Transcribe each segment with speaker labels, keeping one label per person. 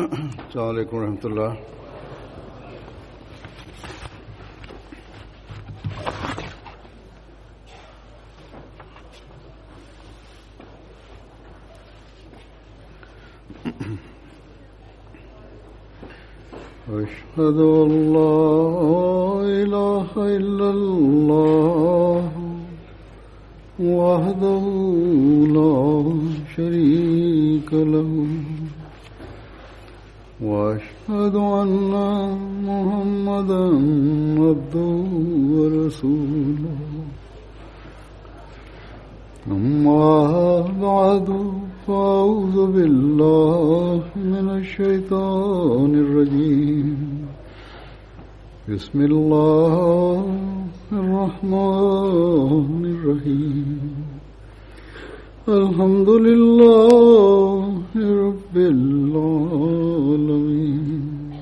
Speaker 1: Assalamualaikum warahmatullahi. Asyhadu an la ilaha illallah wahdahu la syarika lahu wa asyhadu anna Muhammadan abduhu wa rasuluh. Amma ba'du fa'udzu billahi minasy syaithanir rajim. Bismillahirrahmanirrahim. Alhamdulillahi rabbil alamin.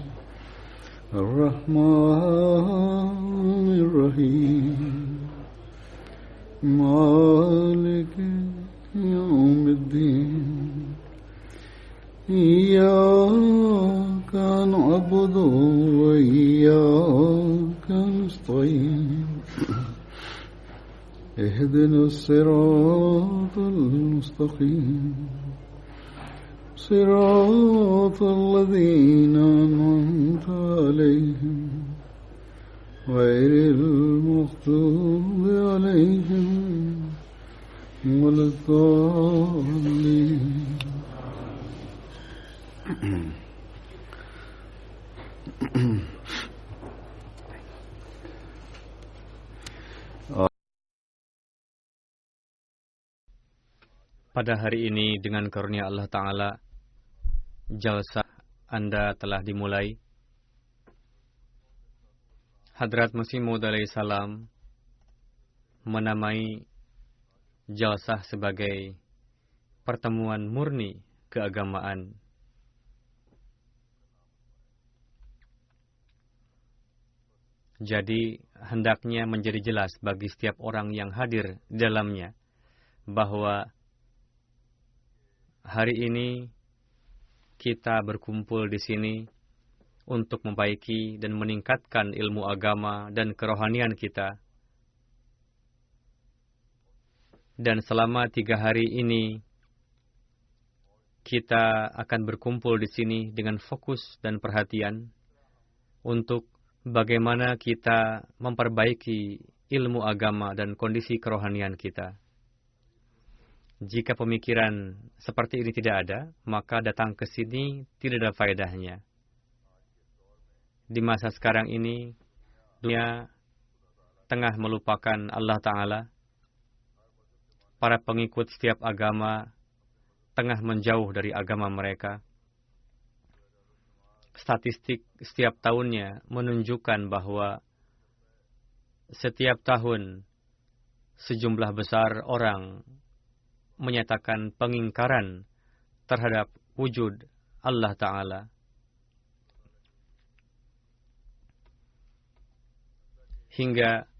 Speaker 1: Ar-Rahmanir Rahim. Maliki yawmiddin. Iyyaka na'budu wa iyyaka nasta'in. Ihdinas siratal mustaqim. Siratal ladzina an'amta 'alaihim ghairil maghdubi 'alaihim waladdallin.
Speaker 2: Pada hari ini dengan karunia Allah Ta'ala, jalsah Anda telah dimulai. Hadrat Masih Maud alaihi salam menamai jalsah sebagai pertemuan murni keagamaan. Jadi hendaknya menjadi jelas bagi setiap orang yang hadir di dalamnya bahwa hari ini kita berkumpul di sini untuk memperbaiki dan meningkatkan ilmu agama dan kerohanian kita. Dan selama 3 hari ini kita akan berkumpul di sini dengan fokus dan perhatian untuk bagaimana kita memperbaiki ilmu agama dan kondisi kerohanian kita. Jika pemikiran seperti ini tidak ada, maka datang ke sini tidak ada faedahnya. Di masa sekarang ini, dunia tengah melupakan Allah Ta'ala. Para pengikut setiap agama tengah menjauh dari agama mereka. Statistik setiap tahunnya menunjukkan bahwa setiap tahun sejumlah besar orang menyatakan pengingkaran terhadap wujud Allah Ta'ala. Hingga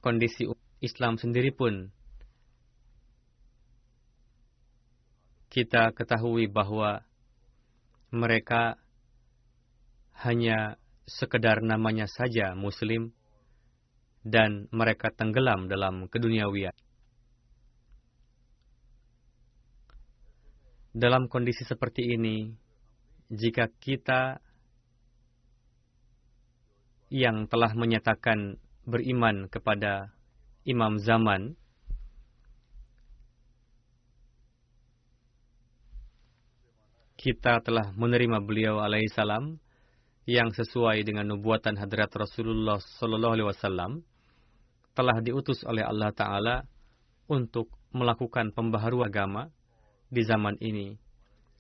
Speaker 2: kondisi Islam sendiri pun kita ketahui bahwa mereka hanya sekedar namanya saja Muslim dan mereka tenggelam dalam keduniawian. Dalam kondisi seperti ini, jika kita yang telah menyatakan beriman kepada Imam Zaman, kita telah menerima beliau alaihi salam yang sesuai dengan nubuatan hadrat Rasulullah sallallahu alaihi wasallam, telah diutus oleh Allah Ta'ala untuk melakukan pembaharuan agama di zaman ini,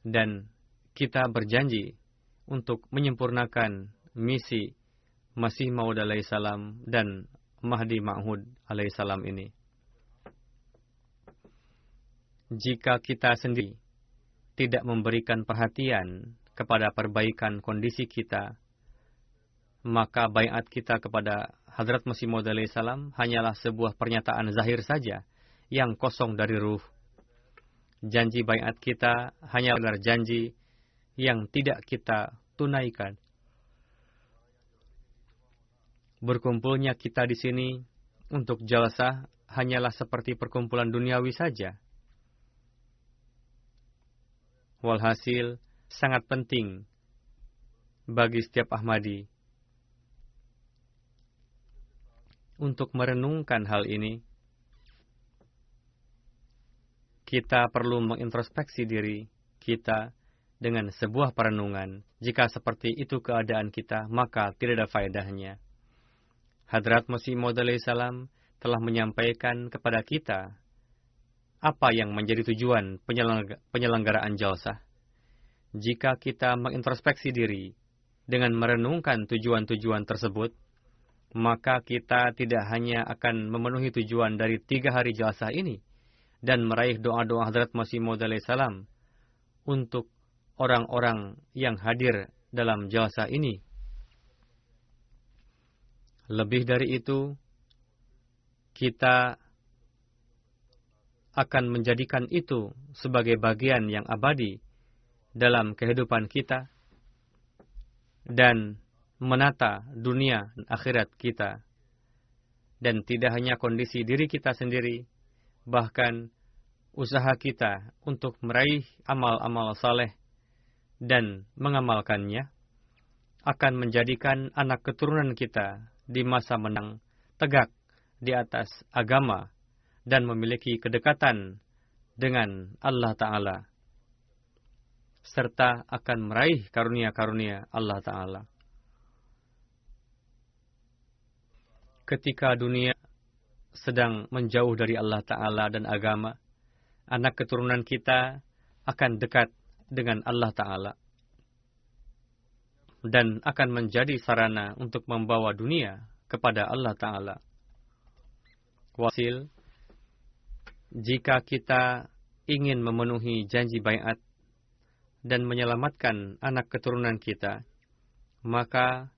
Speaker 2: dan kita berjanji untuk menyempurnakan misi Masih Maud alaihi salam dan Mahdi Ma'ud alaihi salam ini. Jika kita sendiri tidak memberikan perhatian kepada perbaikan kondisi kita, maka baiat kita kepada Hadrat Masih Maud alaihi salam hanyalah sebuah pernyataan zahir saja yang kosong dari ruh. Janji baiat kita hanya benar janji yang tidak kita tunaikan. Berkumpulnya kita di sini untuk jalsah hanyalah seperti perkumpulan duniawi saja. Walhasil, sangat penting bagi setiap Ahmadi untuk merenungkan hal ini. Kita perlu mengintrospeksi diri kita dengan sebuah perenungan. Jika seperti itu keadaan kita, maka tidak ada faedahnya. Hadrat Masih Maud alaihi salam telah menyampaikan kepada kita apa yang menjadi tujuan penyelenggaraan jalsah. Jika kita mengintrospeksi diri dengan merenungkan tujuan-tujuan tersebut, maka kita tidak hanya akan memenuhi tujuan dari 3 hari jalsah ini dan meraih doa-doa Hadrat Masih Maud alaihi salam untuk orang-orang yang hadir dalam jalsah ini. Lebih dari itu, kita akan menjadikan itu sebagai bagian yang abadi dalam kehidupan kita dan menata dunia dan akhirat kita. Dan tidak hanya kondisi diri kita sendiri, bahkan usaha kita untuk meraih amal-amal saleh dan mengamalkannya akan menjadikan anak keturunan kita di masa menang tegak di atas agama dan memiliki kedekatan dengan Allah Ta'ala, serta akan meraih karunia-karunia Allah Ta'ala. Ketika dunia sedang menjauh dari Allah Ta'ala dan agama, anak keturunan kita akan dekat dengan Allah Ta'ala dan akan menjadi sarana untuk membawa dunia kepada Allah Ta'ala. Wasil, jika kita ingin memenuhi janji baiat dan menyelamatkan anak keturunan kita, maka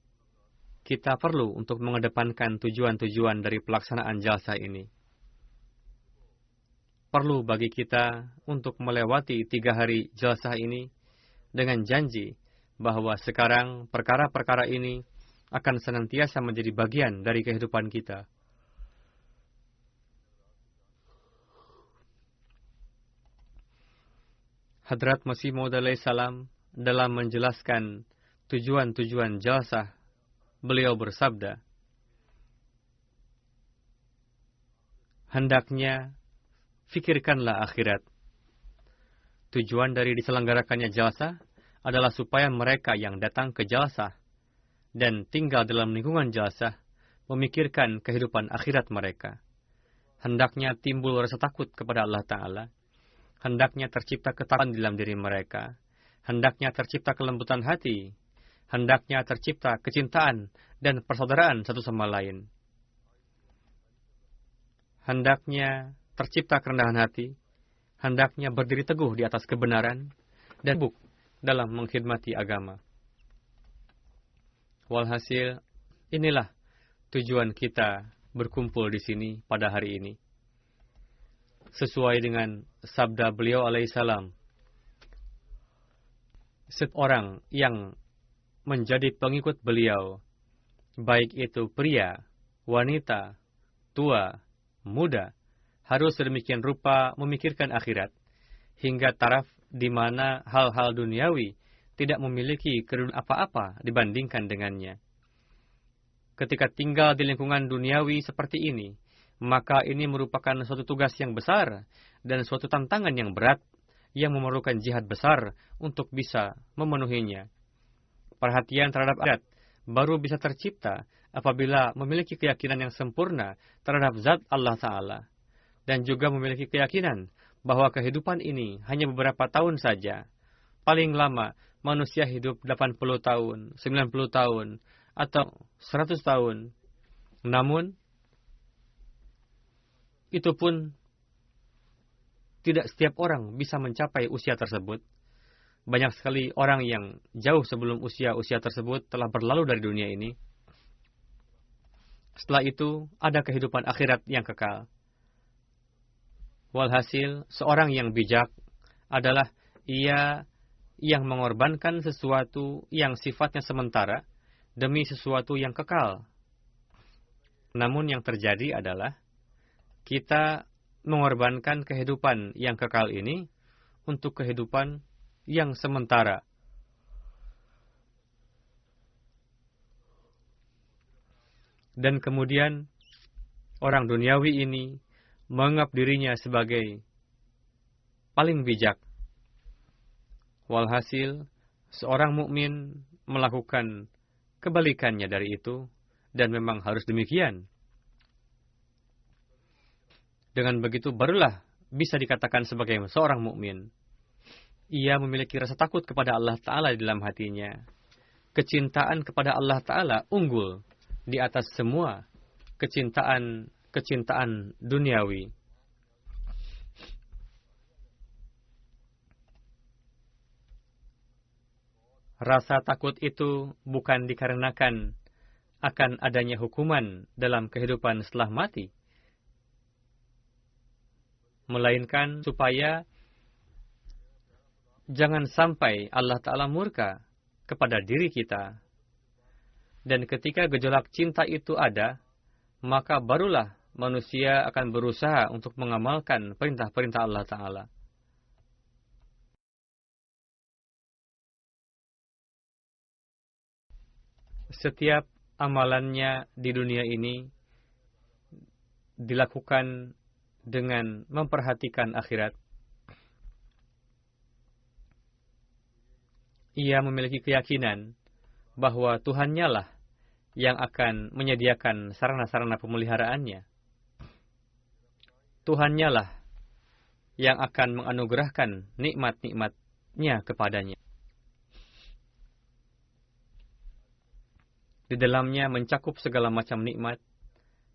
Speaker 2: kita perlu untuk mengedepankan tujuan-tujuan dari pelaksanaan jalsah ini. Perlu bagi kita untuk melewati 3 hari jalsah ini dengan janji bahwa sekarang perkara-perkara ini akan senantiasa menjadi bagian dari kehidupan kita. Hadrat Masih Maud alaihi salam dalam menjelaskan tujuan-tujuan jalsah, beliau bersabda, hendaknya fikirkanlah akhirat. Tujuan dari diselenggarakannya jalsah adalah supaya mereka yang datang ke jalsah dan tinggal dalam lingkungan jalsah memikirkan kehidupan akhirat mereka. Hendaknya timbul rasa takut kepada Allah Ta'ala. Hendaknya tercipta ketakwaan dalam diri mereka. Hendaknya tercipta kelembutan hati. Hendaknya tercipta kecintaan dan persaudaraan satu sama lain. Hendaknya tercipta kerendahan hati. Hendaknya berdiri teguh di atas kebenaran dan sibuk dalam mengkhidmati agama. Walhasil, inilah tujuan kita berkumpul di sini pada hari ini. Sesuai dengan sabda beliau alaihissalam, setiap orang yang menjadi pengikut beliau, baik itu pria, wanita, tua, muda, harus sedemikian rupa memikirkan akhirat, hingga taraf di mana hal-hal duniawi tidak memiliki kedudukan apa-apa dibandingkan dengannya. Ketika tinggal di lingkungan duniawi seperti ini, maka ini merupakan suatu tugas yang besar dan suatu tantangan yang berat yang memerlukan jihad besar untuk bisa memenuhinya. Perhatian terhadap akhirat baru bisa tercipta apabila memiliki keyakinan yang sempurna terhadap zat Allah Ta'ala dan juga memiliki keyakinan bahwa kehidupan ini hanya beberapa tahun saja. Paling lama manusia hidup 80 tahun, 90 tahun, atau 100 tahun. Namun, itu pun tidak setiap orang bisa mencapai usia tersebut. Banyak sekali orang yang jauh sebelum usia-usia tersebut telah berlalu dari dunia ini. Setelah itu, ada kehidupan akhirat yang kekal. Walhasil, seorang yang bijak adalah ia yang mengorbankan sesuatu yang sifatnya sementara demi sesuatu yang kekal. Namun yang terjadi adalah kita mengorbankan kehidupan yang kekal ini untuk kehidupan yang sementara. Dan kemudian orang duniawi ini menganggap dirinya sebagai paling bijak. Walhasil, seorang mukmin melakukan kebalikannya dari itu, dan memang harus demikian. Dengan begitu barulah bisa dikatakan sebagai seorang mukmin. Ia memiliki rasa takut kepada Allah Ta'ala di dalam hatinya. Kecintaan kepada Allah Ta'ala unggul di atas semua kecintaan duniawi. Rasa takut itu bukan dikarenakan akan adanya hukuman dalam kehidupan setelah mati, melainkan supaya jangan sampai Allah Ta'ala murka kepada diri kita. Dan ketika gejolak cinta itu ada, maka barulah manusia akan berusaha untuk mengamalkan perintah-perintah Allah Ta'ala. Setiap amalannya di dunia ini dilakukan dengan memperhatikan akhirat. Ia memiliki keyakinan bahwa Tuhannya lah yang akan menyediakan sarana-sarana pemeliharaannya. Tuhannya lah yang akan menganugerahkan nikmat-nikmatnya kepadanya. Di dalamnya mencakup segala macam nikmat,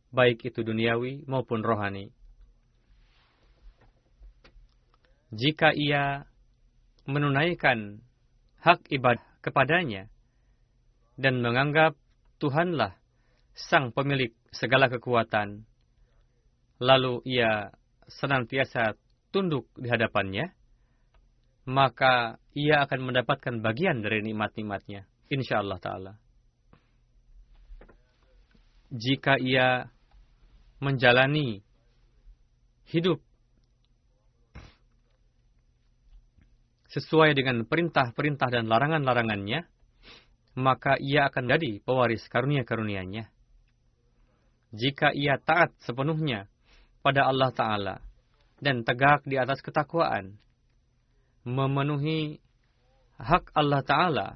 Speaker 2: baik itu duniawi maupun rohani. Jika ia menunaikan hak ibadah kepadanya dan menganggap Tuhanlah sang pemilik segala kekuatan, lalu ia senantiasa tunduk di hadapannya, maka ia akan mendapatkan bagian dari nikmat-nikmatnya, insyaallah ta'ala. Jika ia menjalani hidup sesuai dengan perintah-perintah dan larangan-larangannya, maka ia akan jadi pewaris karunia-karunia-Nya. Jika ia taat sepenuhnya pada Allah Ta'ala dan tegak di atas ketakwaan, memenuhi hak Allah Ta'ala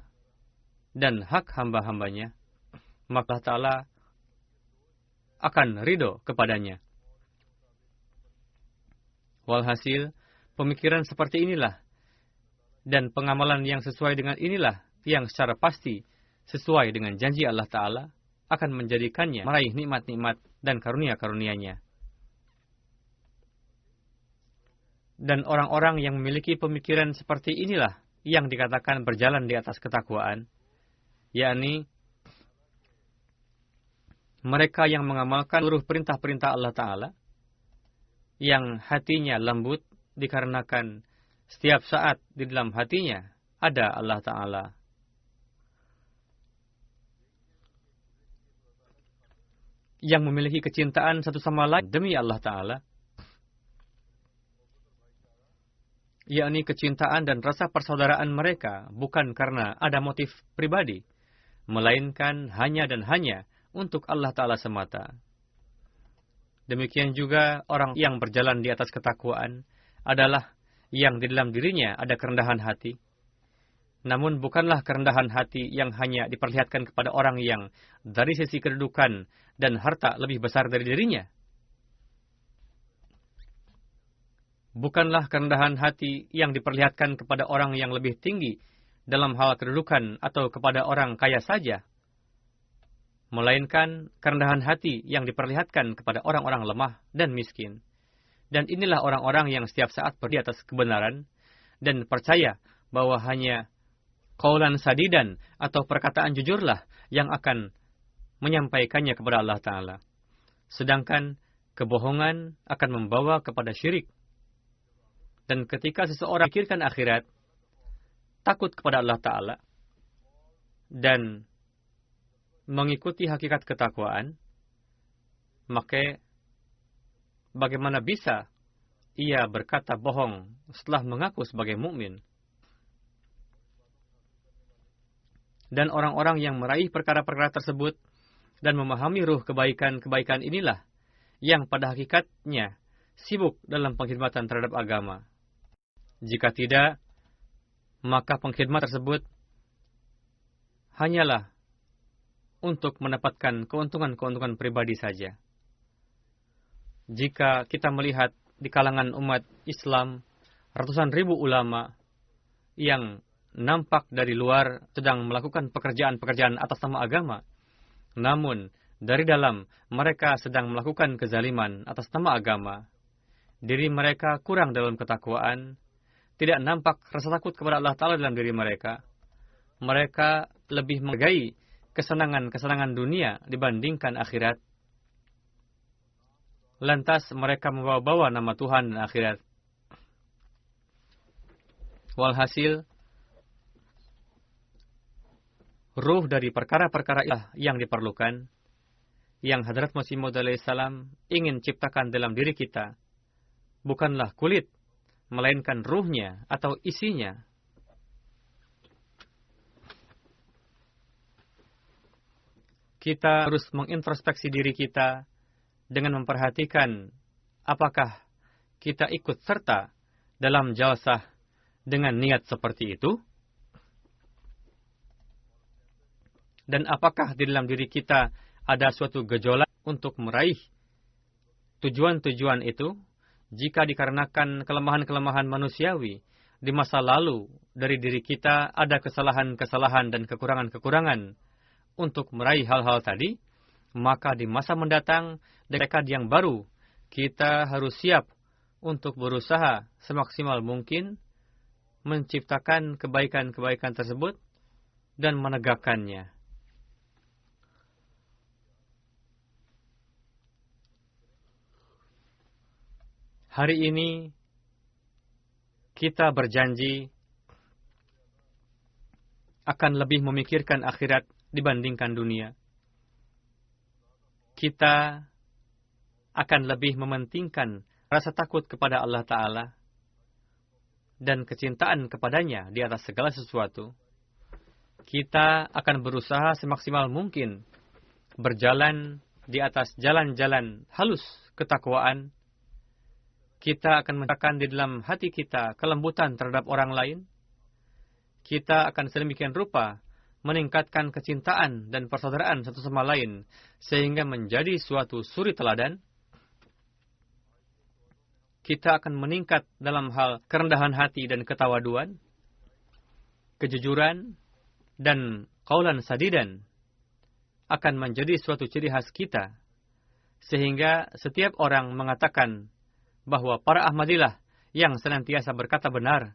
Speaker 2: dan hak hamba-hambanya, maka Allah Ta'ala akan ridho kepadanya. Walhasil, pemikiran seperti inilah dan pengamalan yang sesuai dengan inilah yang secara pasti sesuai dengan janji Allah Ta'ala akan menjadikannya meraih nikmat-nikmat dan karunia-karunia-Nya. Dan orang-orang yang memiliki pemikiran seperti inilah yang dikatakan berjalan di atas ketakwaan, yakni mereka yang mengamalkan seluruh perintah-perintah Allah Ta'ala, yang hatinya lembut dikarenakan setiap saat di dalam hatinya ada Allah Ta'ala. Yang memiliki kecintaan satu sama lain demi Allah Ta'ala, yakni kecintaan dan rasa persaudaraan mereka bukan karena ada motif pribadi, melainkan hanya dan hanya untuk Allah Ta'ala semata. Demikian juga orang yang berjalan di atas ketakwaan adalah yang di dalam dirinya ada kerendahan hati. Namun bukanlah kerendahan hati yang hanya diperlihatkan kepada orang yang dari sisi kedudukan dan harta lebih besar dari dirinya. Bukanlah kerendahan hati yang diperlihatkan kepada orang yang lebih tinggi dalam hal kedudukan atau kepada orang kaya saja. Melainkan kerendahan hati yang diperlihatkan kepada orang-orang lemah dan miskin. Dan inilah orang-orang yang setiap saat berdiri atas kebenaran dan percaya bahwa hanya qaulan sadidan atau perkataan jujurlah yang akan menyampaikannya kepada Allah Ta'ala. Sedangkan kebohongan akan membawa kepada syirik. Dan ketika seseorang pikirkan akhirat, takut kepada Allah Ta'ala dan mengikuti hakikat ketakwaan, maka bagaimana bisa ia berkata bohong setelah mengaku sebagai mukmin? Dan orang-orang yang meraih perkara-perkara tersebut dan memahami ruh kebaikan-kebaikan inilah yang pada hakikatnya sibuk dalam pengkhidmatan terhadap agama. Jika tidak, maka pengkhidmat tersebut hanyalah untuk mendapatkan keuntungan-keuntungan pribadi saja. Jika kita melihat di kalangan umat Islam, ratusan ribu ulama yang nampak dari luar sedang melakukan pekerjaan-pekerjaan atas nama agama, namun dari dalam mereka sedang melakukan kezaliman atas nama agama. Diri mereka kurang dalam ketakwaan, tidak nampak rasa takut kepada Allah Ta'ala dalam diri mereka. Mereka lebih menghargai kesenangan-kesenangan dunia dibandingkan akhirat. Lantas mereka membawa-bawa nama Tuhan dan akhirat. Walhasil, ruh dari perkara-perkara yang diperlukan, yang Hadrat Masih Maud alaihissalam ingin ciptakan dalam diri kita, bukanlah kulit, melainkan ruhnya atau isinya. Kita harus mengintrospeksi diri kita dengan memperhatikan apakah kita ikut serta dalam jalsah dengan niat seperti itu, dan apakah di dalam diri kita ada suatu gejolak untuk meraih tujuan-tujuan itu. Jika dikarenakan kelemahan-kelemahan manusiawi di masa lalu dari diri kita ada kesalahan-kesalahan dan kekurangan-kekurangan untuk meraih hal-hal tadi, maka di masa mendatang, dekad yang baru, kita harus siap untuk berusaha semaksimal mungkin menciptakan kebaikan-kebaikan tersebut dan menegakkannya. Hari ini kita berjanji akan lebih memikirkan akhirat dibandingkan dunia. Kita akan lebih mementingkan rasa takut kepada Allah Ta'ala dan kecintaan kepadanya di atas segala sesuatu. Kita akan berusaha semaksimal mungkin berjalan di atas jalan-jalan halus ketakwaan. Kita akan menciptakan di dalam hati kita kelembutan terhadap orang lain. Kita akan sedemikian rupa meningkatkan kecintaan dan persaudaraan satu sama lain sehingga menjadi suatu suri teladan. Kita akan meningkat dalam hal kerendahan hati dan ketawaduan, kejujuran, dan qaulan sadidan akan menjadi suatu ciri khas kita, sehingga setiap orang mengatakan bahwa para Ahmadilah yang senantiasa berkata benar,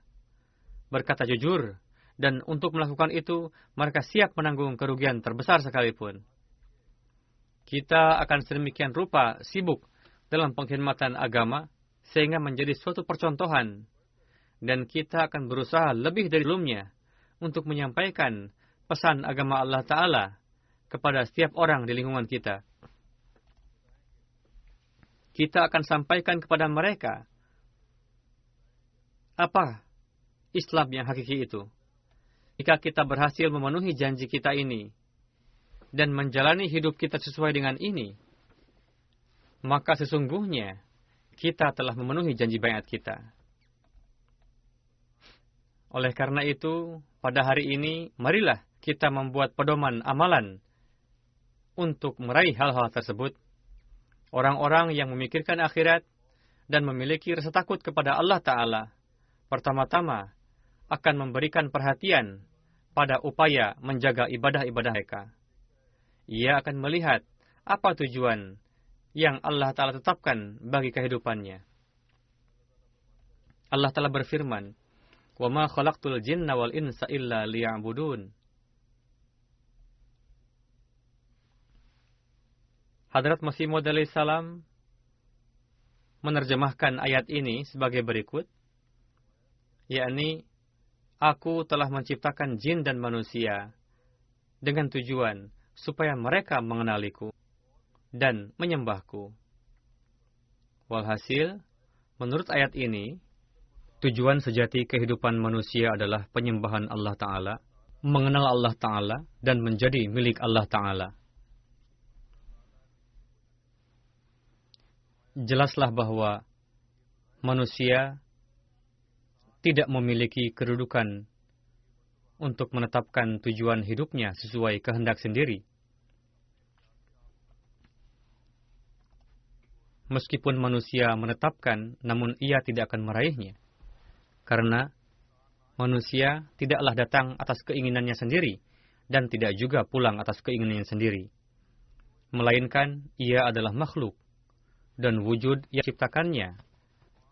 Speaker 2: berkata jujur, dan untuk melakukan itu, mereka siap menanggung kerugian terbesar sekalipun. Kita akan sedemikian rupa sibuk dalam pengkhidmatan agama, sehingga menjadi suatu percontohan, dan kita akan berusaha lebih dari sebelumnya untuk menyampaikan pesan agama Allah Ta'ala kepada setiap orang di lingkungan kita. Kita akan sampaikan kepada mereka apa Islam yang hakiki itu. Jika kita berhasil memenuhi janji kita ini dan menjalani hidup kita sesuai dengan ini, maka sesungguhnya kita telah memenuhi janji baiat kita. Oleh karena itu, pada hari ini, marilah kita membuat pedoman amalan untuk meraih hal-hal tersebut. Orang-orang yang memikirkan akhirat dan memiliki rasa takut kepada Allah Ta'ala, pertama-tama akan memberikan perhatian pada upaya menjaga ibadah-ibadah mereka. Ia akan melihat apa tujuan yang Allah Ta'ala tetapkan bagi kehidupannya. Allah Ta'ala berfirman, وَمَا خَلَقْتُ الْجِنَّ وَالْإِنسَ إِلَّا لِيَعْبُدُونَ. Hadrat Masih Maud alaihissalam menerjemahkan ayat ini sebagai berikut, yakni Aku telah menciptakan jin dan manusia dengan tujuan supaya mereka mengenaliku dan menyembahku. Walhasil, menurut ayat ini, tujuan sejati kehidupan manusia adalah penyembahan Allah Ta'ala, mengenal Allah Ta'ala, dan menjadi milik Allah Ta'ala. Jelaslah bahwa manusia tidak memiliki kedudukan untuk menetapkan tujuan hidupnya sesuai kehendak sendiri. Meskipun manusia menetapkan, namun ia tidak akan meraihnya. Karena manusia tidaklah datang atas keinginannya sendiri, dan tidak juga pulang atas keinginannya sendiri. Melainkan ia adalah makhluk, dan wujud yang diciptakannya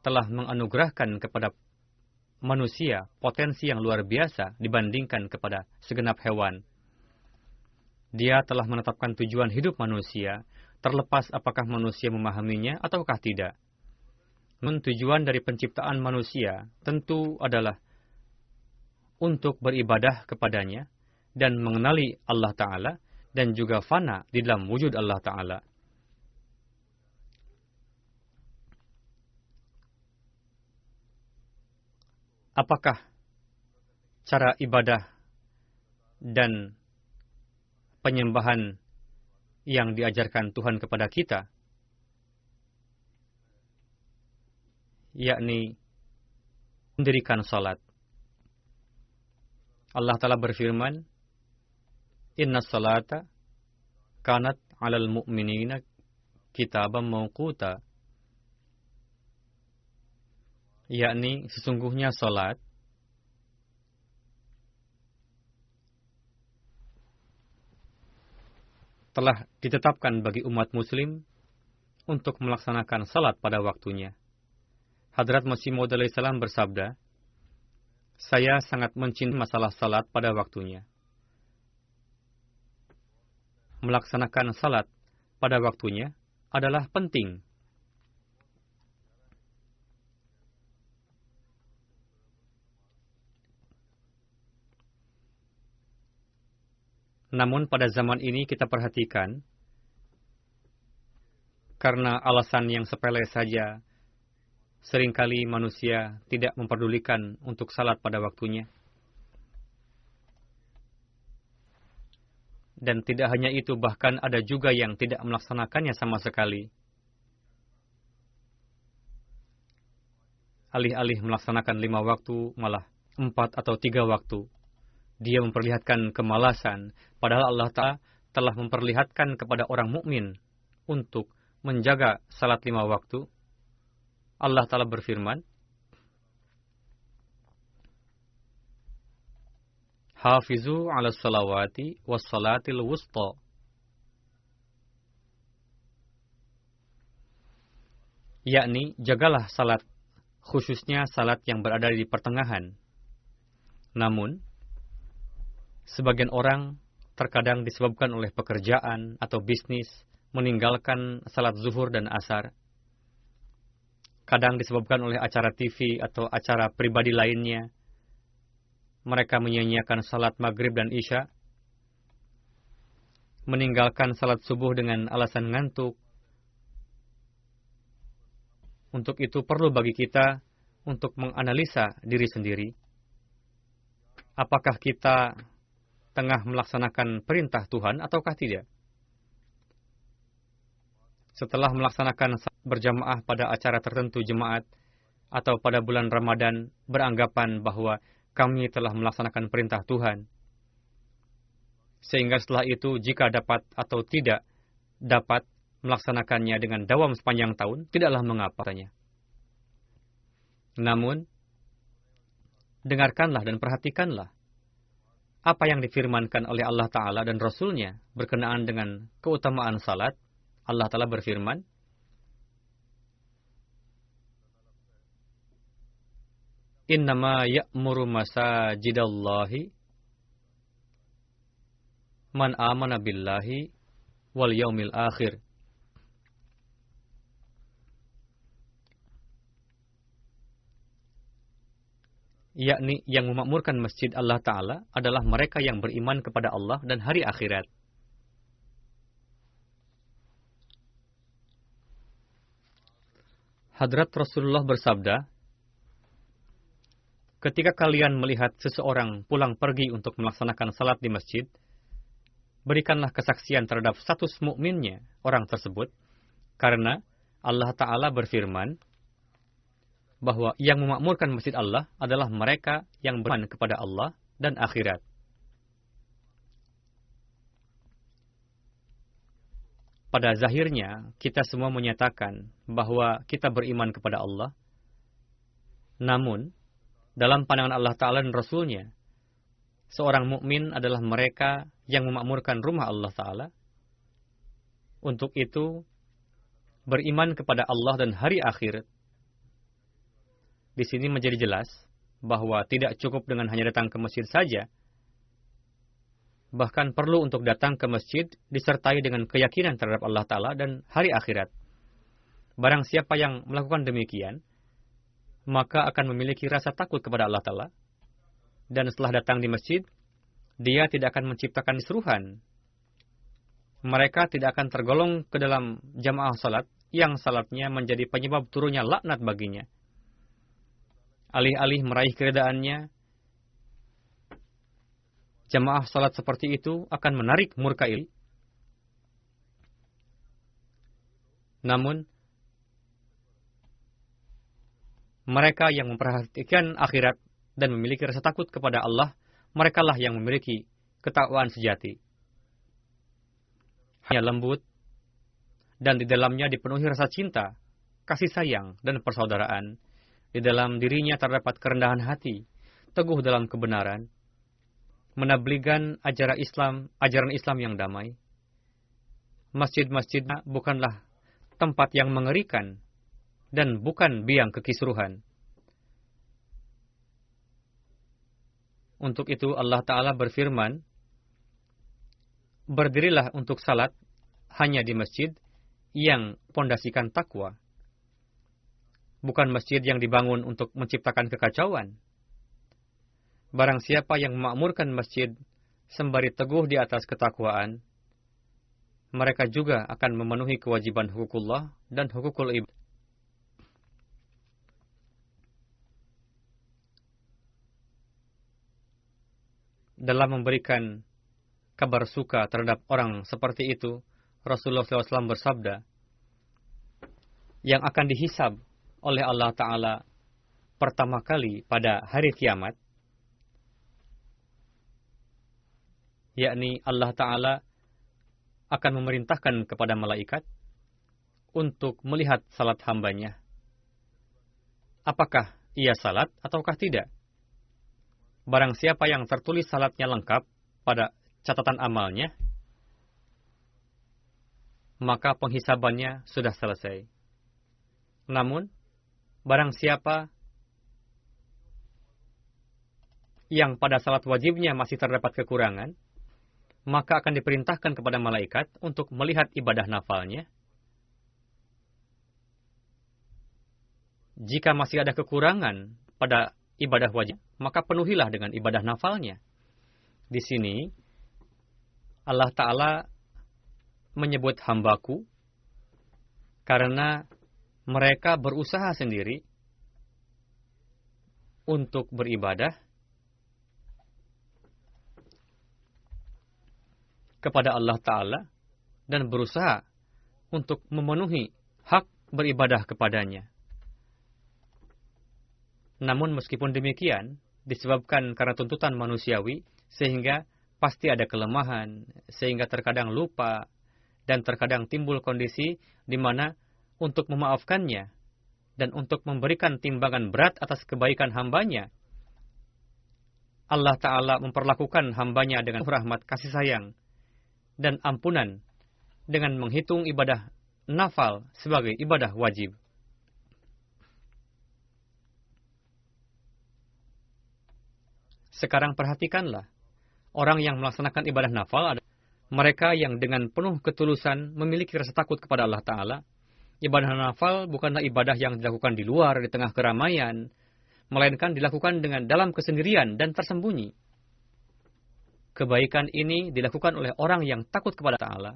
Speaker 2: telah menganugerahkan kepada manusia potensi yang luar biasa dibandingkan kepada segenap hewan. Dia telah menetapkan tujuan hidup manusia, terlepas apakah manusia memahaminya ataukah tidak. Namun tujuan dari penciptaan manusia tentu adalah untuk beribadah kepadanya dan mengenali Allah Ta'ala dan juga fana di dalam wujud Allah Ta'ala. Apakah cara ibadah dan penyembahan yang diajarkan Tuhan kepada kita? Yakni mendirikan salat. Allah Ta'ala berfirman, Inna salata kanat alal mu'minina kitaban mawquta. Yakni sesungguhnya salat telah ditetapkan bagi umat muslim untuk melaksanakan salat pada waktunya. Hadrat Masih Maud alaihi salam bersabda, saya sangat mencintai masalah salat pada waktunya. Melaksanakan salat pada waktunya adalah penting. Namun pada zaman ini kita perhatikan, karena alasan yang sepele saja, seringkali manusia tidak memperdulikan untuk salat pada waktunya. Dan tidak hanya itu, bahkan ada juga yang tidak melaksanakannya sama sekali. Alih-alih melaksanakan 5 waktu, malah 4 atau 3 waktu. Dia memperlihatkan kemalasan, padahal Allah Ta'ala telah memperlihatkan kepada orang mukmin untuk menjaga salat 5 waktu. Allah Ta'ala berfirman, Hafizu ala salawati was salatil wusta. Yakni, jagalah salat, khususnya salat yang berada di pertengahan. Namun, sebagian orang terkadang disebabkan oleh pekerjaan atau bisnis meninggalkan salat zuhur dan asar. Kadang disebabkan oleh acara TV atau acara pribadi lainnya. Mereka menyia-nyiakan salat maghrib dan isya. Meninggalkan salat subuh dengan alasan ngantuk. Untuk itu perlu bagi kita untuk menganalisa diri sendiri. Apakah kita tengah melaksanakan perintah Tuhan ataukah tidak? Setelah melaksanakan berjamaah pada acara tertentu jemaat atau pada bulan Ramadan beranggapan bahwa kami telah melaksanakan perintah Tuhan. Sehingga setelah itu jika dapat atau tidak dapat melaksanakannya dengan dawam sepanjang tahun, tidaklah mengapanya. Namun, dengarkanlah dan perhatikanlah apa yang difirmankan oleh Allah Ta'ala dan Rasul-Nya berkenaan dengan keutamaan salat. Allah Ta'ala berfirman, Innama ya'muru masajidallahi man amana billahi wal yaumil akhir. yakni yang memakmurkan masjid Allah Ta'ala adalah mereka yang beriman kepada Allah dan hari akhirat. Hadrat Rasulullah bersabda, ketika kalian melihat seseorang pulang pergi untuk melaksanakan salat di masjid, berikanlah kesaksian terhadap status mukminnya orang tersebut, karena Allah Ta'ala berfirman bahwa yang memakmurkan masjid Allah adalah mereka yang beriman kepada Allah dan akhirat. Pada zahirnya, kita semua menyatakan bahwa kita beriman kepada Allah. Namun, dalam pandangan Allah Ta'ala dan Rasul-Nya, seorang mukmin adalah mereka yang memakmurkan rumah Allah Ta'ala. Untuk itu, beriman kepada Allah dan hari akhir. Di sini menjadi jelas bahwa tidak cukup dengan hanya datang ke masjid saja. Bahkan perlu untuk datang ke masjid disertai dengan keyakinan terhadap Allah Ta'ala dan hari akhirat. Barang siapa yang melakukan demikian, maka akan memiliki rasa takut kepada Allah Ta'ala. Dan setelah datang di masjid, dia tidak akan menciptakan isruhan. Mereka tidak akan tergolong ke dalam jamaah salat, yang salatnya menjadi penyebab turunnya laknat baginya. Alih-alih meraih keredaannya, jamaah salat seperti itu akan menarik murka ilahi. Namun, mereka yang memperhatikan akhirat dan memiliki rasa takut kepada Allah, merekalah yang memiliki ketakwaan sejati. Hanya lembut, dan di dalamnya dipenuhi rasa cinta, kasih sayang, dan persaudaraan. Di dalam dirinya terdapat kerendahan hati, teguh dalam kebenaran, menabligan ajaran Islam yang damai. Masjid-masjid bukanlah tempat yang mengerikan dan bukan biang kekisruhan. Untuk itu Allah Ta'ala berfirman, berdirilah untuk salat hanya di masjid yang pondasikan takwa, bukan masjid yang dibangun untuk menciptakan kekacauan. Barang siapa yang memakmurkan masjid sembari teguh di atas ketakwaan, mereka juga akan memenuhi kewajiban hukukullah dan hukukul ibad. Dalam memberikan kabar suka terhadap orang seperti itu, Rasulullah SAW bersabda, yang akan dihisab oleh Allah Ta'ala pertama kali pada hari kiamat, yakni Allah Ta'ala akan memerintahkan kepada malaikat untuk melihat salat hambanya. Apakah ia salat ataukah tidak? Barang siapa yang tertulis salatnya lengkap pada catatan amalnya, maka penghisabannya sudah selesai. Namun, barang siapa yang pada salat wajibnya masih terdapat kekurangan, maka akan diperintahkan kepada malaikat untuk melihat ibadah nafalnya. Jika masih ada kekurangan pada ibadah wajib, maka penuhilah dengan ibadah nafalnya. Di sini, Allah Ta'ala menyebut hambaku karena mereka berusaha sendiri untuk beribadah kepada Allah Ta'ala dan berusaha untuk memenuhi hak beribadah kepadanya. Namun meskipun demikian, disebabkan karena tuntutan manusiawi, sehingga pasti ada kelemahan, sehingga terkadang lupa, dan terkadang timbul kondisi di mana untuk memaafkannya, dan untuk memberikan timbangan berat atas kebaikan hambanya, Allah Ta'ala memperlakukan hambanya dengan rahmat kasih sayang, dan ampunan dengan menghitung ibadah nafal sebagai ibadah wajib. Sekarang perhatikanlah, orang yang melaksanakan ibadah nafal adalah mereka yang dengan penuh ketulusan memiliki rasa takut kepada Allah Ta'ala. Ibadah nafal bukanlah ibadah yang dilakukan di luar, di tengah keramaian. melainkan dilakukan dengan dalam kesendirian dan tersembunyi. Kebaikan ini dilakukan oleh orang yang takut kepada Ta'ala,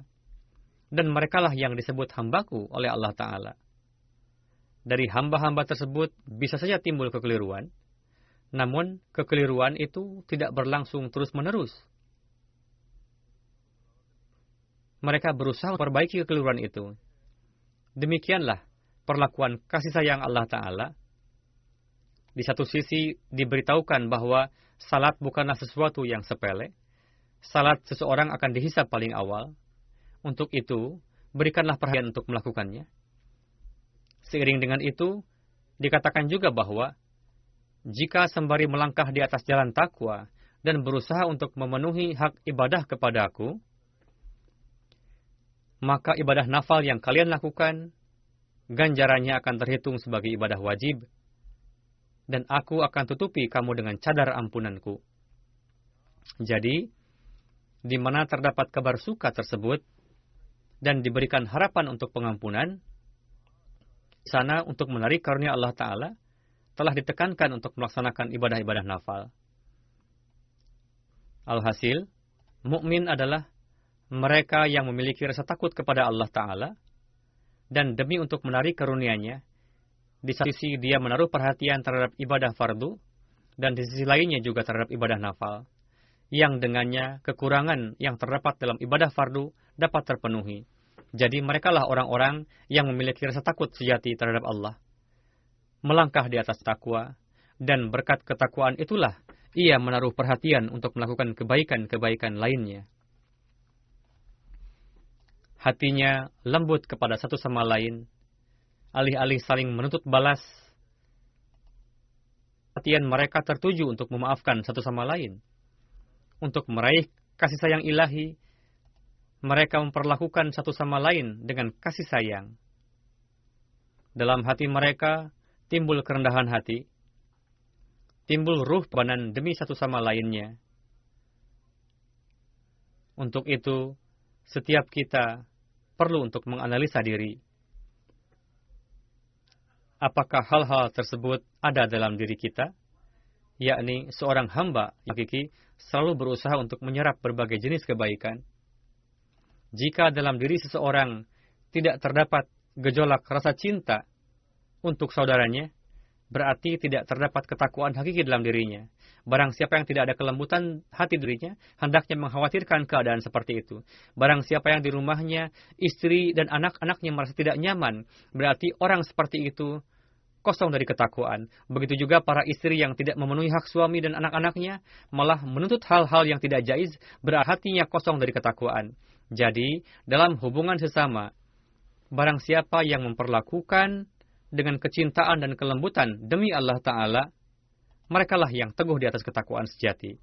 Speaker 2: dan merekalah yang disebut hambaku oleh Allah Ta'ala. Dari hamba-hamba tersebut bisa saja timbul kekeliruan, namun kekeliruan itu tidak berlangsung terus-menerus. Mereka berusaha memperbaiki kekeliruan itu. Demikianlah perlakuan kasih sayang Allah Ta'ala. Di satu sisi diberitahukan bahwa salat bukanlah sesuatu yang sepele. Salat seseorang akan dihisab paling awal. Untuk itu, berikanlah perhatian untuk melakukannya. Seiring dengan itu, dikatakan juga bahwa jika sembari melangkah di atas jalan takwa dan berusaha untuk memenuhi hak ibadah kepada Aku, maka ibadah nafal yang kalian lakukan, ganjarannya akan terhitung sebagai ibadah wajib, dan Aku akan tutupi kamu dengan cadar ampunanku. Jadi, di mana terdapat kabar suka tersebut, dan diberikan harapan untuk pengampunan, sana untuk menarik karunia Allah Ta'ala, telah ditekankan untuk melaksanakan ibadah-ibadah nafal. Alhasil, mukmin adalah mereka yang memiliki rasa takut kepada Allah Ta'ala, dan demi untuk menarik karunia-Nya, di satu sisi dia menaruh perhatian terhadap ibadah fardu, dan di sisi lainnya juga terhadap ibadah nafal, yang dengannya kekurangan yang terdapat dalam ibadah fardu dapat terpenuhi. Jadi merekalah orang-orang yang memiliki rasa takut sejati terhadap Allah, melangkah di atas takwa, dan berkat ketakwaan itulah ia menaruh perhatian untuk melakukan kebaikan-kebaikan lainnya. Hatinya lembut kepada satu sama lain, alih-alih saling menuntut balas. Perhatian mereka tertuju untuk memaafkan satu sama lain. Untuk meraih kasih sayang ilahi, mereka memperlakukan satu sama lain dengan kasih sayang. Dalam hati mereka timbul kerendahan hati, timbul ruh pengorbanan demi satu sama lainnya. Untuk itu, setiap kita perlu untuk menganalisa diri. Apakah hal-hal tersebut ada dalam diri kita? Yakni seorang hamba yang hakiki selalu berusaha untuk menyerap berbagai jenis kebaikan. Jika dalam diri seseorang tidak terdapat gejolak rasa cinta untuk saudaranya, berarti tidak terdapat ketakwaan hakiki dalam dirinya. Barang siapa yang tidak ada kelembutan hati dirinya, hendaknya mengkhawatirkan keadaan seperti itu. Barang siapa yang di rumahnya, istri dan anak-anaknya merasa tidak nyaman, berarti orang seperti itu kosong dari ketakwaan. Begitu juga para istri yang tidak memenuhi hak suami dan anak-anaknya, malah menuntut hal-hal yang tidak jaiz, berarti hatinya kosong dari ketakwaan. Jadi, dalam hubungan sesama, barang siapa yang memperlakukan dengan kecintaan dan kelembutan demi Allah Ta'ala, merekalah yang teguh di atas ketakwaan sejati.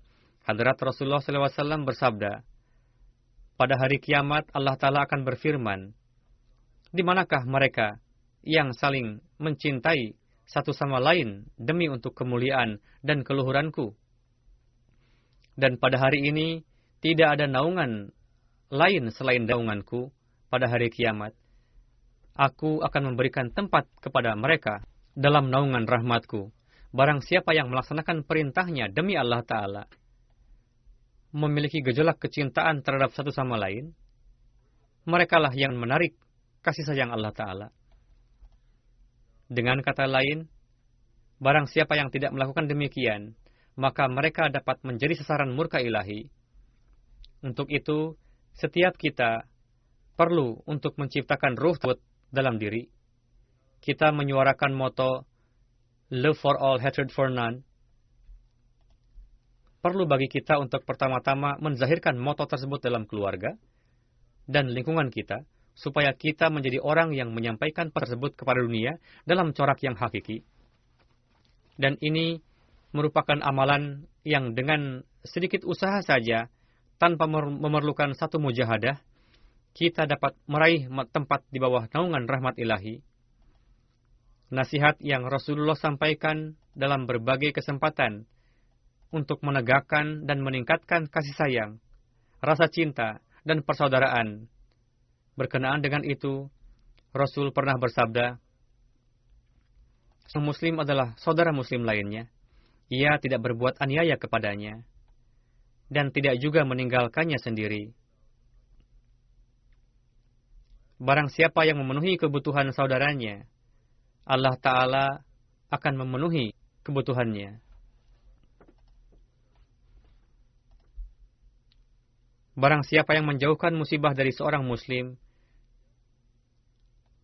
Speaker 2: Hadrat Rasulullah SAW bersabda, pada hari kiamat Allah Ta'ala akan berfirman, di manakah mereka yang saling mencintai satu sama lain demi untuk kemuliaan dan keluhuranku? Dan pada hari ini tidak ada naungan lain selain naunganku pada hari kiamat. Aku akan memberikan tempat kepada mereka dalam naungan rahmatku. Barang siapa yang melaksanakan perintahnya demi Allah Ta'ala, memiliki gejolak kecintaan terhadap satu sama lain, merekalah yang menarik kasih sayang Allah Ta'ala. Dengan kata lain, barang siapa yang tidak melakukan demikian, maka mereka dapat menjadi sasaran murka ilahi. Untuk itu, setiap kita perlu untuk menciptakan ruh dalam diri. Kita menyuarakan moto Love for all, hatred for none. Perlu bagi kita untuk pertama-tama menzahirkan moto tersebut dalam keluarga dan lingkungan kita, supaya kita menjadi orang yang menyampaikan tersebut kepada dunia dalam corak yang hakiki. Dan ini merupakan amalan yang dengan sedikit usaha saja, tanpa memerlukan satu mujahadah, kita dapat meraih tempat di bawah naungan rahmat ilahi. Nasihat yang Rasulullah sampaikan dalam berbagai kesempatan untuk menegakkan dan meningkatkan kasih sayang, rasa cinta, dan persaudaraan. Berkenaan dengan itu, Rasul pernah bersabda, Muslim adalah saudara Muslim lainnya. Ia tidak berbuat aniaya kepadanya, dan tidak juga meninggalkannya sendiri. Barang siapa yang memenuhi kebutuhan saudaranya, Allah Ta'ala akan memenuhi kebutuhannya. Barang siapa yang menjauhkan musibah dari seorang Muslim,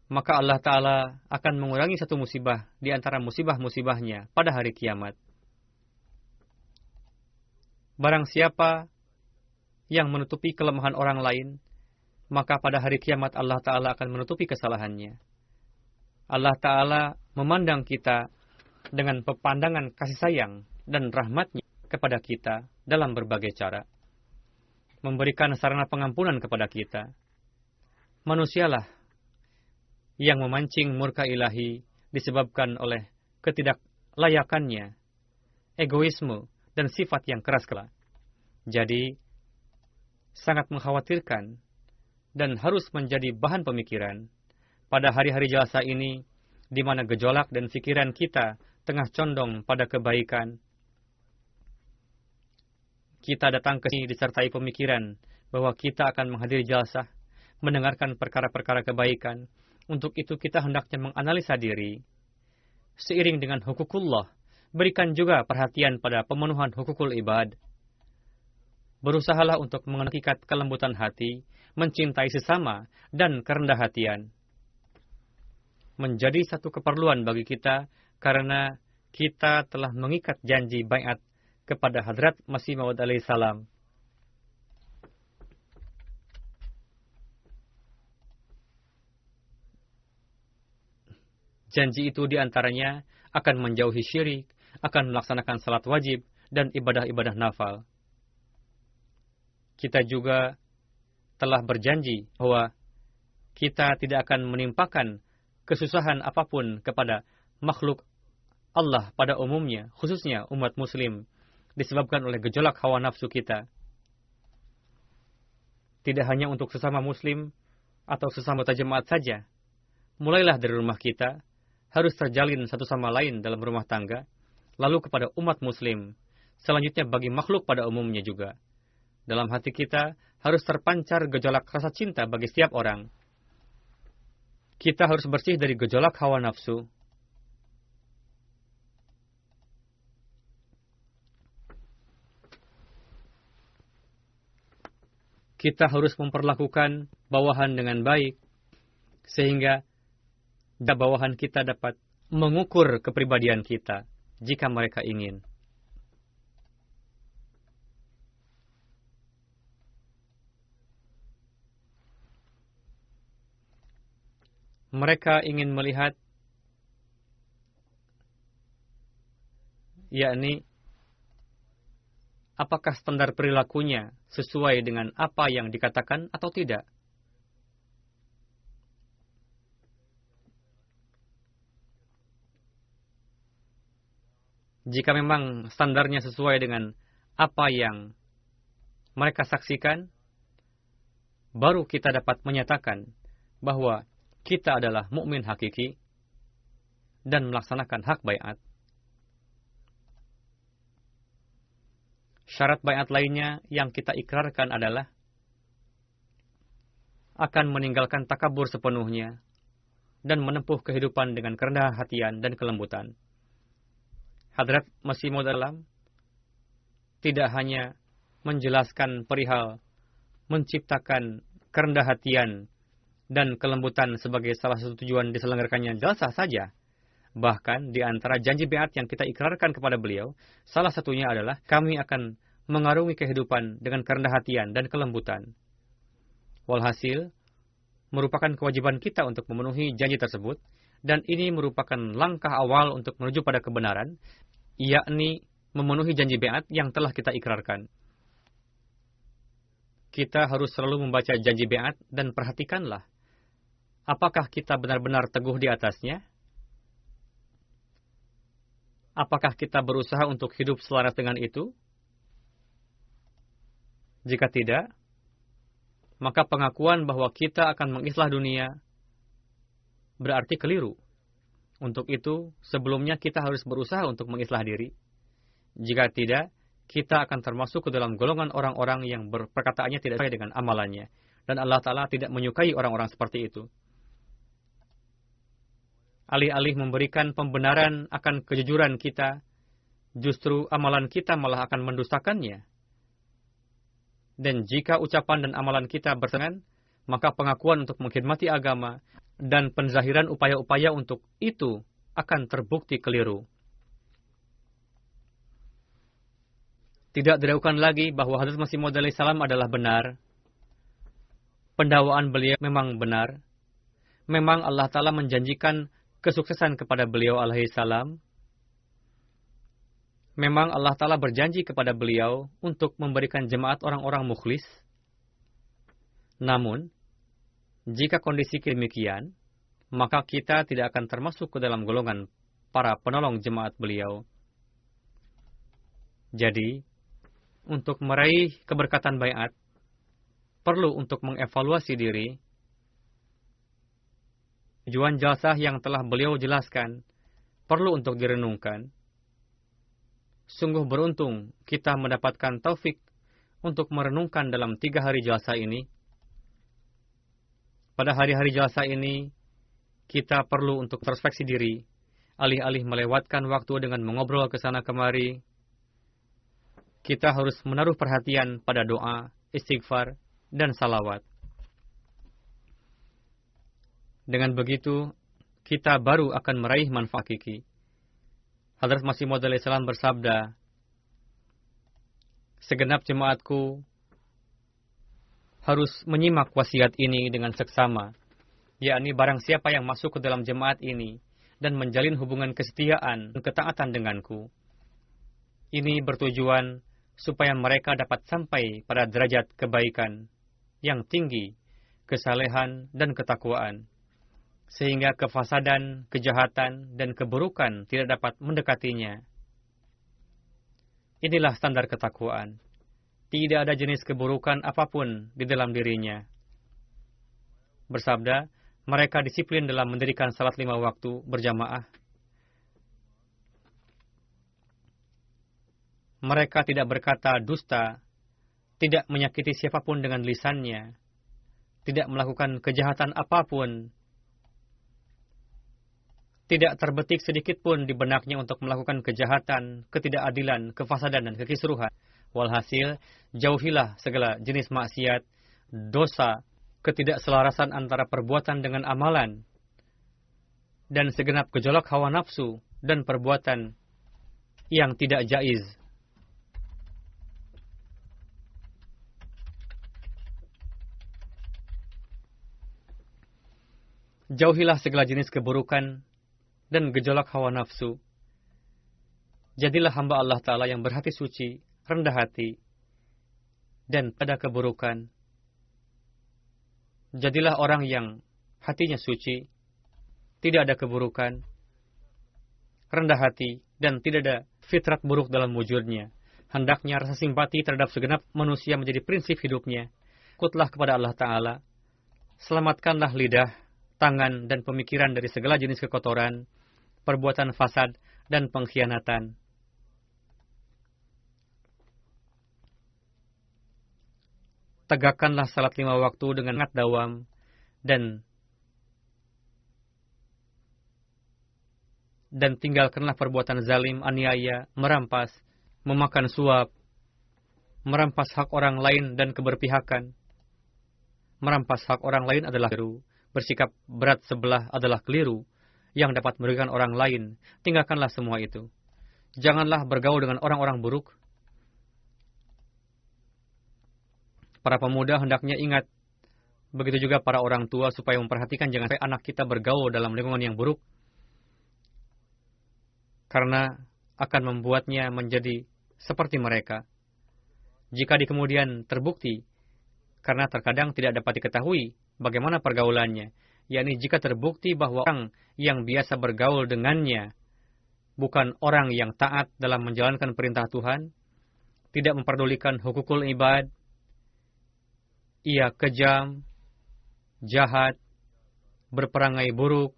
Speaker 2: maka Allah Ta'ala akan mengurangi satu musibah di antara musibah-musibahnya pada hari kiamat. Barang siapa yang menutupi kelemahan orang lain, maka pada hari kiamat Allah Ta'ala akan menutupi kesalahannya. Allah Ta'ala memandang kita dengan pepandangan kasih sayang dan rahmat-Nya kepada kita dalam berbagai cara. Memberikan sarana pengampunan kepada kita. Manusialah yang memancing murka ilahi disebabkan oleh ketidaklayakannya, egoisme, dan sifat yang keras kelak. Jadi, sangat mengkhawatirkan dan harus menjadi bahan pemikiran pada hari-hari jalasa ini, di mana gejolak dan pikiran kita tengah condong pada kebaikan. Kita datang ke sini disertai pemikiran bahwa kita akan menghadiri jalsah, mendengarkan perkara-perkara kebaikan. Untuk itu kita hendaknya menganalisa diri. Seiring dengan hukukullah, berikan juga perhatian pada pemenuhan hukukul ibad. Berusahalah untuk mengikat kelembutan hati, mencintai sesama, dan kerendah hatian. Menjadi satu keperluan bagi kita karena kita telah mengikat janji baiat kepada Hadrat Masih Maud alaihi salam. Janji itu diantaranya akan menjauhi syirik, akan melaksanakan salat wajib, dan ibadah-ibadah nafal. Kita juga telah berjanji bahwa kita tidak akan menimpakan kesusahan apapun kepada makhluk Allah pada umumnya, khususnya umat muslim, disebabkan oleh gejolak hawa nafsu kita. Tidak hanya untuk sesama muslim atau sesama jemaat saja. Mulailah dari rumah kita, harus terjalin satu sama lain dalam rumah tangga, lalu kepada umat muslim, selanjutnya bagi makhluk pada umumnya juga. Dalam hati kita harus terpancar gejolak rasa cinta bagi setiap orang. Kita harus bersih dari gejolak hawa nafsu. Kita harus memperlakukan bawahan dengan baik, sehingga bawahan kita dapat mengukur kepribadian kita jika mereka ingin. Mereka ingin melihat, yakni, apakah standar perilakunya sesuai dengan apa yang dikatakan atau tidak. Jika memang standarnya sesuai dengan apa yang mereka saksikan, baru kita dapat menyatakan bahwa kita adalah mukmin hakiki dan melaksanakan hak baiat. Syarat baiat lainnya yang kita ikrarkan adalah akan meninggalkan takabur sepenuhnya dan menempuh kehidupan dengan kerendahan hatian dan kelembutan. Hadrat Masih Maud tidak hanya menjelaskan perihal menciptakan kerendah hatian dan kelembutan sebagai salah satu tujuan diselenggarakannya jalsah saja. Bahkan di antara janji baiat yang kita ikrarkan kepada beliau, salah satunya adalah kami akan mengarungi kehidupan dengan kerendah hatian dan kelembutan. Walhasil, merupakan kewajiban kita untuk memenuhi janji tersebut, dan ini merupakan langkah awal untuk menuju pada kebenaran, yakni memenuhi janji baiat yang telah kita ikrarkan. Kita harus selalu membaca janji baiat dan perhatikanlah, apakah kita benar-benar teguh di atasnya? Apakah kita berusaha untuk hidup selaras dengan itu? Jika tidak, maka pengakuan bahwa kita akan mengislah dunia berarti keliru. Untuk itu, sebelumnya kita harus berusaha untuk mengislah diri. Jika tidak, kita akan termasuk ke dalam golongan orang-orang yang perkataannya tidak sesuai dengan amalannya. Dan Allah Ta'ala tidak menyukai orang-orang seperti itu. Alih-alih memberikan pembenaran akan kejujuran kita, justru amalan kita malah akan mendustakannya. Dan jika ucapan dan amalan kita bertentangan, maka pengakuan untuk mengkhidmati agama dan penzahiran upaya-upaya untuk itu akan terbukti keliru. Tidak diragukan lagi bahwa Hazrat Masih Maud alaihi salam adalah benar. Pendakwaan beliau memang benar. Memang Allah Ta'ala menjanjikan kesuksesan kepada beliau alaihi salam. Memang Allah Ta'ala berjanji kepada beliau untuk memberikan jemaat orang-orang mukhlis. Namun, jika kondisi demikian, maka kita tidak akan termasuk ke dalam golongan para penolong jemaat beliau. Jadi, untuk meraih keberkatan baiat, perlu untuk mengevaluasi diri. Tujuan jalsah yang telah beliau jelaskan, perlu untuk direnungkan. Sungguh beruntung kita mendapatkan taufik untuk merenungkan dalam 3 hari jalsah ini. Pada hari-hari jalsah ini, kita perlu untuk introspeksi diri, alih-alih melewatkan waktu dengan mengobrol ke sana kemari. Kita harus menaruh perhatian pada doa, istighfar, dan salawat. Dengan begitu, kita baru akan meraih manfaat hakiki. Hazrat Masih Maud alaihi salam bersabda, "Segenap jemaatku harus menyimak wasiat ini dengan seksama, yakni barang siapa yang masuk ke dalam jemaat ini dan menjalin hubungan kesetiaan dan ketaatan denganku. Ini bertujuan supaya mereka dapat sampai pada derajat kebaikan yang tinggi, kesalehan dan ketakwaan, sehingga kefasadan, kejahatan, dan keburukan tidak dapat mendekatinya. Inilah standar ketakwaan. Tidak ada jenis keburukan apapun di dalam dirinya." Bersabda, mereka disiplin dalam mendirikan salat 5 waktu berjamaah. Mereka tidak berkata dusta, tidak menyakiti siapapun dengan lisannya, tidak melakukan kejahatan apapun, tidak terbetik sedikit pun di benaknya untuk melakukan kejahatan, ketidakadilan, kefasadan, dan kekisruhan. Walhasil, jauhilah segala jenis maksiat, dosa, ketidakselarasan antara perbuatan dengan amalan, dan segenap gejolak hawa nafsu dan perbuatan yang tidak jaiz. Jauhilah segala jenis keburukan dan gejolak hawa nafsu. Jadilah hamba Allah Ta'ala yang berhati suci, rendah hati, dan pada keburukan. Jadilah orang yang hatinya suci, tidak ada keburukan, rendah hati, dan tidak ada fitrat buruk dalam wujudnya. Hendaknya rasa simpati terhadap segenap manusia menjadi prinsip hidupnya. Takutlah kepada Allah Ta'ala. Selamatkanlah lidah, tangan, dan pemikiran dari segala jenis kekotoran, perbuatan fasad, dan pengkhianatan. Tegakkanlah salat 5 waktu dengan sangat dawam, dan tinggalkanlah perbuatan zalim, aniaya, merampas, memakan suap, merampas hak orang lain, dan keberpihakan. Merampas hak orang lain adalah keliru, bersikap berat sebelah adalah keliru, yang dapat merugikan orang lain. Tinggalkanlah semua itu. Janganlah bergaul dengan orang-orang buruk. Para pemuda hendaknya ingat, begitu juga para orang tua, supaya memperhatikan jangan sampai anak kita bergaul dalam lingkungan yang buruk, karena akan membuatnya menjadi seperti mereka. Jika di kemudian terbukti, karena terkadang tidak dapat diketahui bagaimana pergaulannya, yakni jika terbukti bahwa orang yang biasa bergaul dengannya bukan orang yang taat dalam menjalankan perintah Tuhan, tidak memperdulikan hukukul ibad, ia kejam, jahat, berperangai buruk,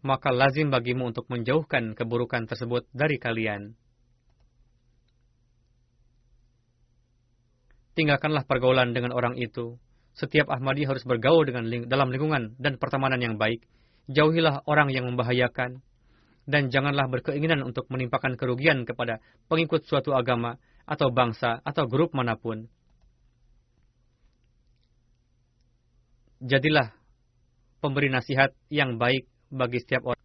Speaker 2: maka lazim bagimu untuk menjauhkan keburukan tersebut dari kalian. Tinggalkanlah pergaulan dengan orang itu. Setiap Ahmadi harus bergaul dalam lingkungan dan pertemanan yang baik. Jauhilah orang yang membahayakan. Dan janganlah berkeinginan untuk menimpakan kerugian kepada pengikut suatu agama, atau bangsa, atau grup manapun. Jadilah pemberi nasihat yang baik bagi setiap orang.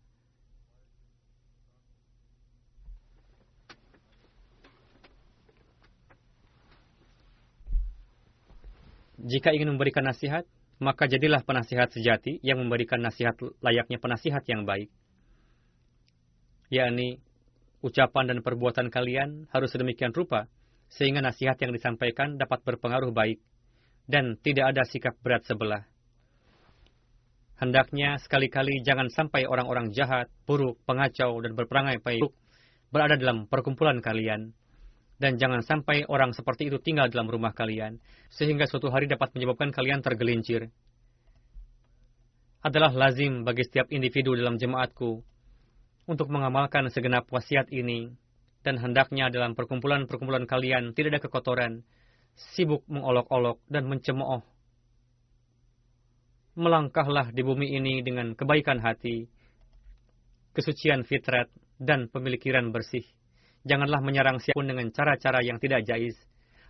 Speaker 2: Jika ingin memberikan nasihat, maka jadilah penasihat sejati yang memberikan nasihat layaknya penasihat yang baik. Yakni, ucapan dan perbuatan kalian harus sedemikian rupa, sehingga nasihat yang disampaikan dapat berpengaruh baik, dan tidak ada sikap berat sebelah. Hendaknya sekali-kali jangan sampai orang-orang jahat, buruk, pengacau, dan berperangai buruk berada dalam perkumpulan kalian. Dan jangan sampai orang seperti itu tinggal dalam rumah kalian, sehingga suatu hari dapat menyebabkan kalian tergelincir. Adalah lazim bagi setiap individu dalam jemaatku untuk mengamalkan segenap wasiat ini, dan hendaknya dalam perkumpulan-perkumpulan kalian tidak ada kekotoran, sibuk mengolok-olok dan mencemooh. Melangkahlah di bumi ini dengan kebaikan hati, kesucian fitrat, dan pemikiran bersih. Janganlah menyerang siapapun dengan cara-cara yang tidak jaiz.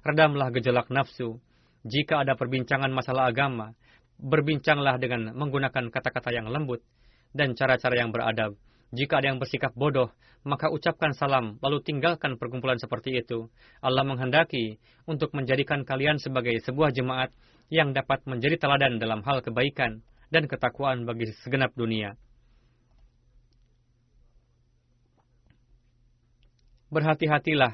Speaker 2: Redamlah gejolak nafsu. Jika ada perbincangan masalah agama, berbincanglah dengan menggunakan kata-kata yang lembut dan cara-cara yang beradab. Jika ada yang bersikap bodoh, maka ucapkan salam, lalu tinggalkan perkumpulan seperti itu. Allah menghendaki untuk menjadikan kalian sebagai sebuah jemaat yang dapat menjadi teladan dalam hal kebaikan dan ketakwaan bagi segenap dunia. Berhati-hatilah,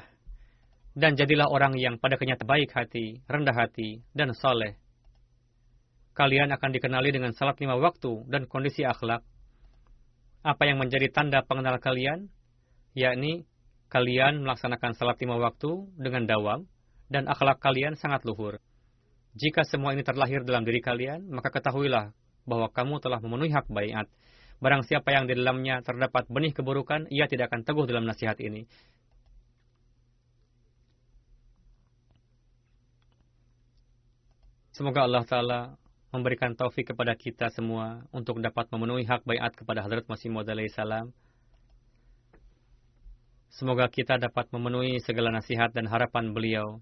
Speaker 2: dan jadilah orang yang pada kenyataan baik hati, rendah hati, dan saleh. Kalian akan dikenali dengan salat 5 waktu dan kondisi akhlak. Apa yang menjadi tanda pengenal kalian? Yakni, kalian melaksanakan salat 5 waktu dengan dawam, dan akhlak kalian sangat luhur. Jika semua ini terlahir dalam diri kalian, maka ketahuilah bahwa kamu telah memenuhi hak baiat. Barang siapa yang di dalamnya terdapat benih keburukan, ia tidak akan teguh dalam nasihat ini. Semoga Allah Ta'ala memberikan taufik kepada kita semua untuk dapat memenuhi hak baiat kepada Hadrat Masih Maud alaihi salam. Semoga kita dapat memenuhi segala nasihat dan harapan beliau.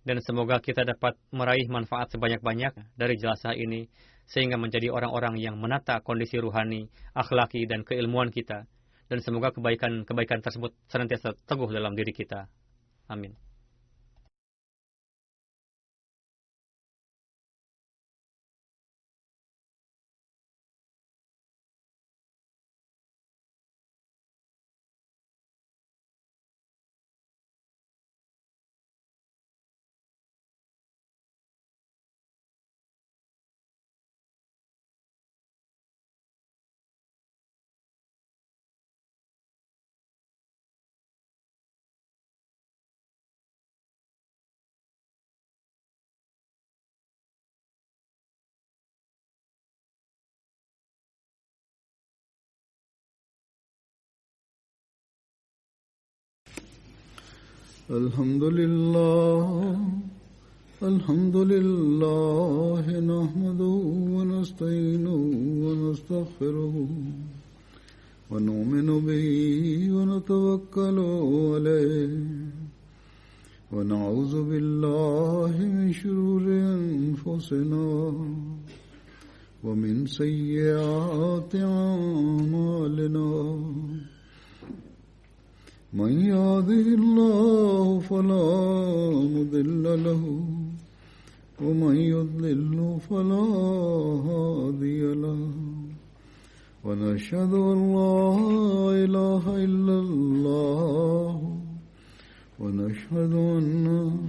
Speaker 2: Dan semoga kita dapat meraih manfaat sebanyak-banyak dari jelasah ini, sehingga menjadi orang-orang yang menata kondisi ruhani, akhlaki, dan keilmuan kita. Dan semoga kebaikan-kebaikan tersebut senantiasa teguh dalam diri kita. Amin.
Speaker 1: الحمد لله نحمده ونستعينه ونستغفره ونؤمن به ونتوكل عليه ونعوذ بالله من شرور أنفسنا ومن سيئات أعمالنا من يهده الله فلا مضل له ومن يضلل فلا هادي له ونشهد أن لا إله إلا الله ونشهد أن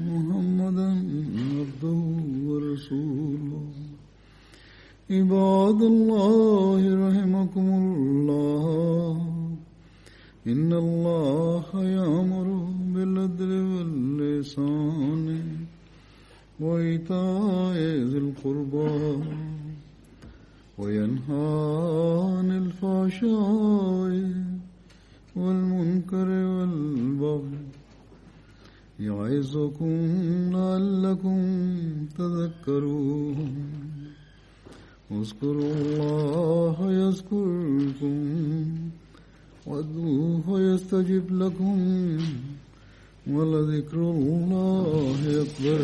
Speaker 1: محمدا عبده ورسوله عباد الله رحمكم الله إن الله يأمر بالعدل والإحسان وإيتاء ذي القربى وينهى عن الفحشاء والمنكر والبغي يعظكم لعلكم تذكرون اذكروا الله يذكركم وادعوه يستجب لكم ولذكر الله أكبر